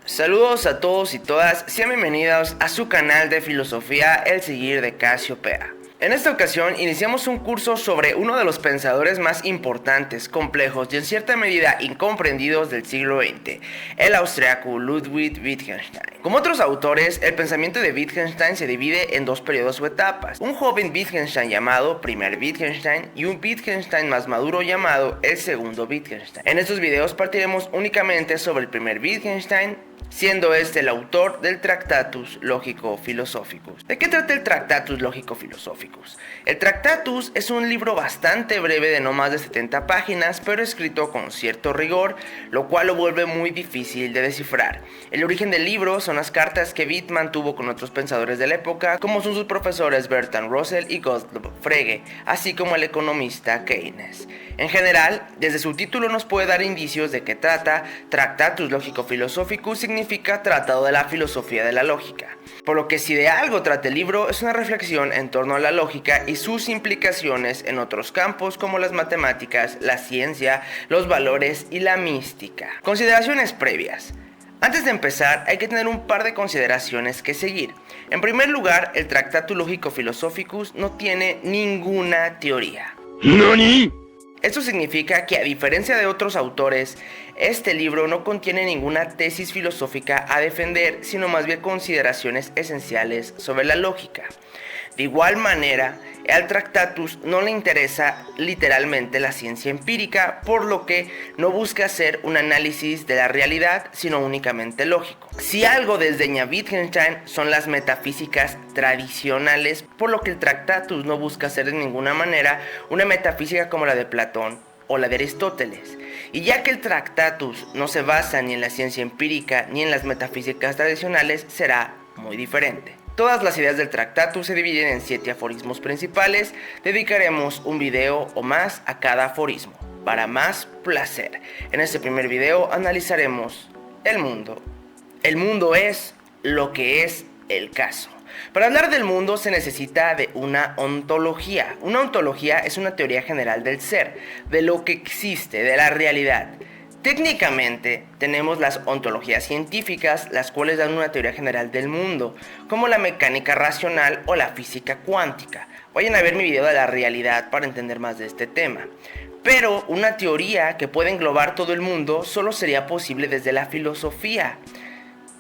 Saludos a todos y todas, sean bienvenidos a su canal de filosofía El Seguir de Casiopea. En esta ocasión iniciamos un curso sobre uno de los pensadores más importantes, complejos y en cierta medida incomprendidos del siglo XX, el austriaco Ludwig Wittgenstein. Como otros autores, el pensamiento de Wittgenstein se divide en dos periodos o etapas: un joven Wittgenstein llamado primer Wittgenstein y un Wittgenstein más maduro llamado el segundo Wittgenstein. En estos videos partiremos únicamente sobre el primer Wittgenstein, siendo este el autor del Tractatus Lógico-Philosophicus. ¿De qué trata el Tractatus Lógico-Philosophicus? El Tractatus es un libro bastante breve de no más de 70 páginas, pero escrito con cierto rigor, lo cual lo vuelve muy difícil de descifrar. El origen del libro son las cartas que Wittmann tuvo con otros pensadores de la época, como son sus profesores Bertrand Russell y Gottlob Frege, así como el economista Keynes. En general, desde su título nos puede dar indicios de que trata. Tractatus Lógico-Philosophicus significa tratado de la filosofía de la lógica, por lo que si de algo trata el libro es una reflexión en torno a la lógica y sus implicaciones en otros campos como las matemáticas, la ciencia, los valores y la mística. Consideraciones previas. Antes de empezar, hay que tener un par de consideraciones que seguir. En primer lugar, el Tractatus Lógico-Philosophicus no tiene ninguna teoría. ¿Nani? Esto significa que, a diferencia de otros autores, este libro no contiene ninguna tesis filosófica a defender, sino más bien consideraciones esenciales sobre la lógica. De igual manera, al Tractatus no le interesa literalmente la ciencia empírica, por lo que no busca hacer un análisis de la realidad, sino únicamente lógico. Si algo desdeña Wittgenstein son las metafísicas tradicionales, por lo que el Tractatus no busca hacer de ninguna manera una metafísica como la de Platón o la de Aristóteles. Y ya que el Tractatus no se basa ni en la ciencia empírica ni en las metafísicas tradicionales, será muy diferente. Todas las ideas del Tractatus se dividen en 7 aforismos principales. Dedicaremos un video o más a cada aforismo, para más placer. En este primer video analizaremos el mundo. El mundo es lo que es el caso. Para hablar del mundo se necesita de una ontología. Una ontología es una teoría general del ser, de lo que existe, de la realidad. Técnicamente tenemos las ontologías científicas, las cuales dan una teoría general del mundo, como la mecánica racional o la física cuántica. Vayan a ver mi video de la realidad para entender más de este tema. Pero una teoría que puede englobar todo el mundo solo sería posible desde la filosofía.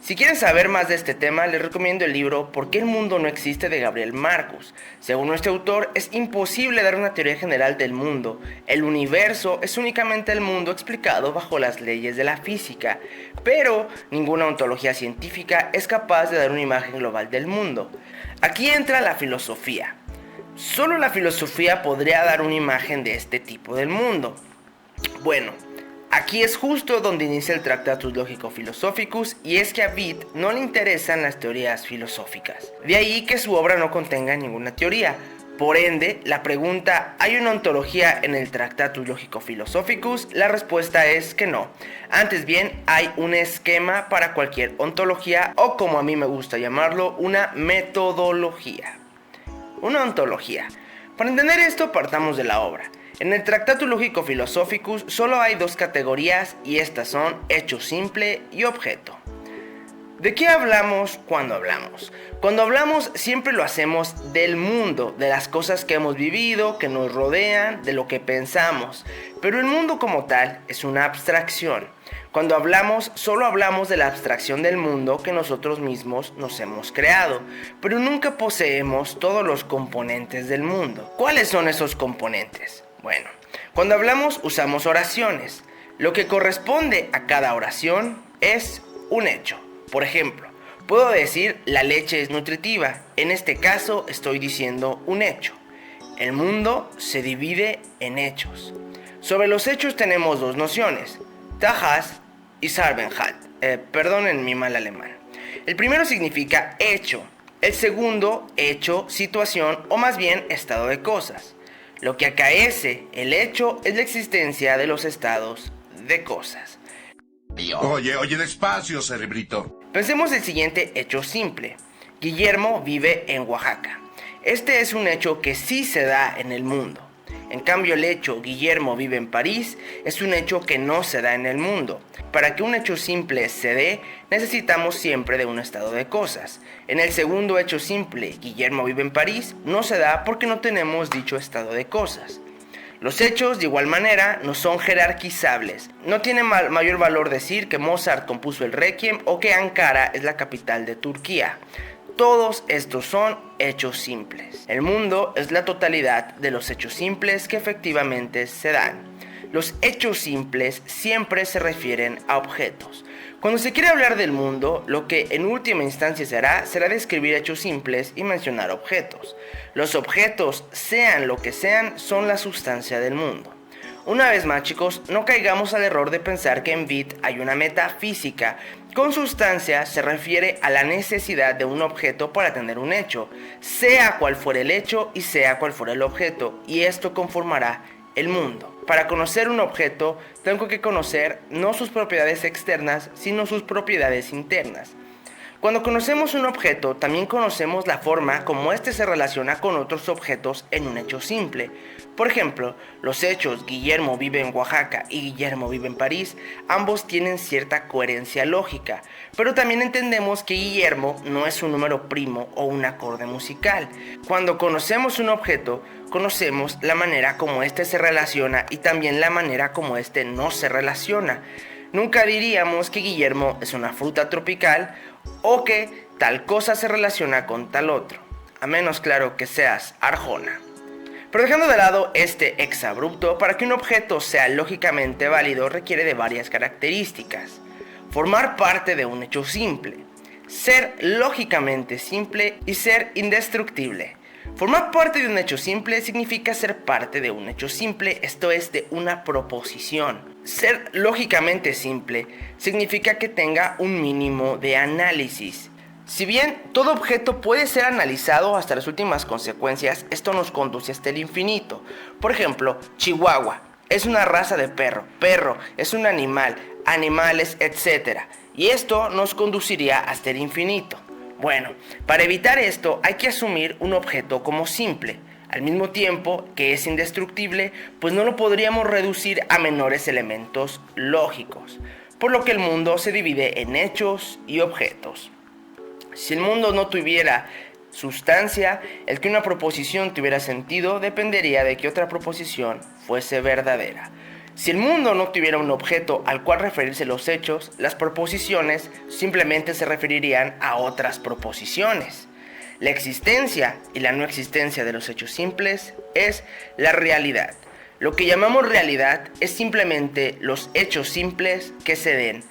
Si quieren saber más de este tema, les recomiendo el libro ¿Por qué el mundo no existe? De Gabriel Marcus. Según este autor, es imposible dar una teoría general del mundo. El universo es únicamente el mundo explicado bajo las leyes de la física, pero ninguna ontología científica es capaz de dar una imagen global del mundo. Aquí entra la filosofía. Solo la filosofía podría dar una imagen de este tipo del mundo. Bueno, aquí es justo donde inicia el Tractatus Lógico-Philosophicus, y es que a Witt no le interesan las teorías filosóficas. De ahí que su obra no contenga ninguna teoría. Por ende, la pregunta ¿hay una ontología en el Tractatus Lógico-Philosophicus? La respuesta es que no. Antes bien, hay un esquema para cualquier ontología, o como a mí me gusta llamarlo, una metodología. Una ontología. Para entender esto, partamos de la obra. En el Tractatus Lógico-Philosophicus solo hay 2 categorías, y estas son hecho simple y objeto. ¿De qué hablamos cuando hablamos? Cuando hablamos siempre lo hacemos del mundo, de las cosas que hemos vivido, que nos rodean, de lo que pensamos. Pero el mundo como tal es una abstracción. Cuando hablamos, solo hablamos de la abstracción del mundo que nosotros mismos nos hemos creado, pero nunca poseemos todos los componentes del mundo. ¿Cuáles son esos componentes? Bueno, cuando hablamos usamos oraciones. Lo que corresponde a cada oración es un hecho. Por ejemplo, puedo decir la leche es nutritiva. En este caso estoy diciendo un hecho. El mundo se divide en hechos. Sobre los hechos tenemos 2 nociones: Tajas y Sachverhalt. Perdonen mi mal alemán. El primero significa hecho. El segundo, hecho, situación o más bien estado de cosas. Lo que acaece el hecho es la existencia de los estados de cosas. Oye, despacio, cerebrito. Pensemos el siguiente hecho simple. Guillermo vive en Oaxaca. Este es un hecho que sí se da en el mundo. En cambio, el hecho Guillermo vive en París es un hecho que no se da en el mundo. Para que un hecho simple se dé, necesitamos siempre de un estado de cosas. En el segundo hecho simple, Guillermo vive en París, no se da porque no tenemos dicho estado de cosas. Los hechos, de igual manera, no son jerarquizables. No tiene mayor valor decir que Mozart compuso el Requiem o que Ankara es la capital de Turquía. Todos estos son hechos simples. El mundo es la totalidad de los hechos simples que efectivamente se dan. Los hechos simples siempre se refieren a objetos. Cuando se quiere hablar del mundo, lo que en última instancia se hará será describir hechos simples y mencionar objetos. Los objetos, sean lo que sean, son la sustancia del mundo. Una vez más, chicos, no caigamos al error de pensar que en bit hay una metafísica. Con sustancia se refiere a la necesidad de un objeto para tener un hecho, sea cual fuera el hecho y sea cual fuera el objeto, y esto conformará el mundo. Para conocer un objeto, tengo que conocer no sus propiedades externas, sino sus propiedades internas. Cuando conocemos un objeto, también conocemos la forma como éste se relaciona con otros objetos en un hecho simple. Por ejemplo, los hechos Guillermo vive en Oaxaca y Guillermo vive en París, ambos tienen cierta coherencia lógica, pero también entendemos que Guillermo no es un número primo o un acorde musical. Cuando conocemos un objeto, conocemos la manera como éste se relaciona y también la manera como éste no se relaciona. Nunca diríamos que Guillermo es una fruta tropical o que tal cosa se relaciona con tal otro, a menos claro que seas Arjona. Pero dejando de lado este exabrupto, para que un objeto sea lógicamente válido requiere de varias características. Formar parte de un hecho simple, ser lógicamente simple y ser indestructible. Formar parte de un hecho simple significa ser parte de un hecho simple, esto es, de una proposición. Ser lógicamente simple significa que tenga un mínimo de análisis. Si bien todo objeto puede ser analizado hasta las últimas consecuencias, esto nos conduce hasta el infinito. Por ejemplo, Chihuahua es una raza de perro, perro es un animal, animales, etc. Y esto nos conduciría hasta el infinito. Bueno, para evitar esto hay que asumir un objeto como simple, al mismo tiempo que es indestructible, pues no lo podríamos reducir a menores elementos lógicos, por lo que el mundo se divide en hechos y objetos. Si el mundo no tuviera sustancia, el que una proposición tuviera sentido dependería de que otra proposición fuese verdadera. Si el mundo no tuviera un objeto al cual referirse los hechos, las proposiciones simplemente se referirían a otras proposiciones. La existencia y la no existencia de los hechos simples es la realidad. Lo que llamamos realidad es simplemente los hechos simples que se den,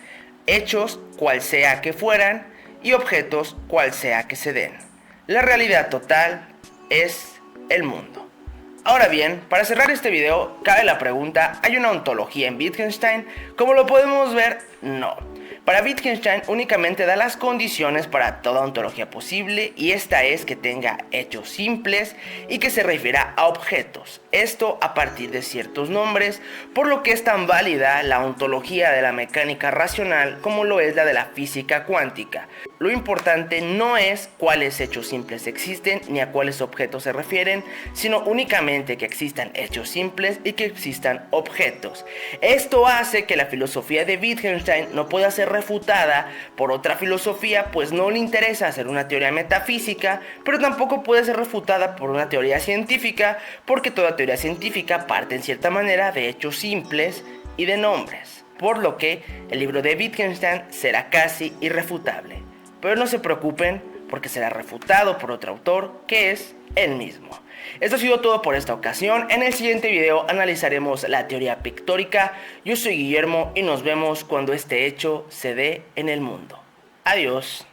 hechos cual sea que fueran y objetos cual sea que se den. La realidad total es el mundo. Ahora bien, para cerrar este video, cabe la pregunta, ¿hay una ontología en Wittgenstein? Como lo podemos ver, no. Para Wittgenstein únicamente da las condiciones para toda ontología posible y esta es que tenga hechos simples y que se refiera a objetos, esto a partir de ciertos nombres, por lo que es tan válida la ontología de la mecánica racional como lo es la de la física cuántica. Lo importante no es cuáles hechos simples existen ni a cuáles objetos se refieren, sino únicamente que existan hechos simples y que existan objetos. Esto hace que la filosofía de Wittgenstein no pueda ser refutada por otra filosofía, pues no le interesa hacer una teoría metafísica, pero tampoco puede ser refutada por una teoría científica, porque toda teoría científica parte en cierta manera de hechos simples y de nombres, por lo que el libro de Wittgenstein será casi irrefutable. Pero no se preocupen, porque será refutado por otro autor que es él mismo. Esto ha sido todo por esta ocasión. En el siguiente video analizaremos la teoría pictórica. Yo soy Guillermo y nos vemos cuando este hecho se dé en el mundo. Adiós.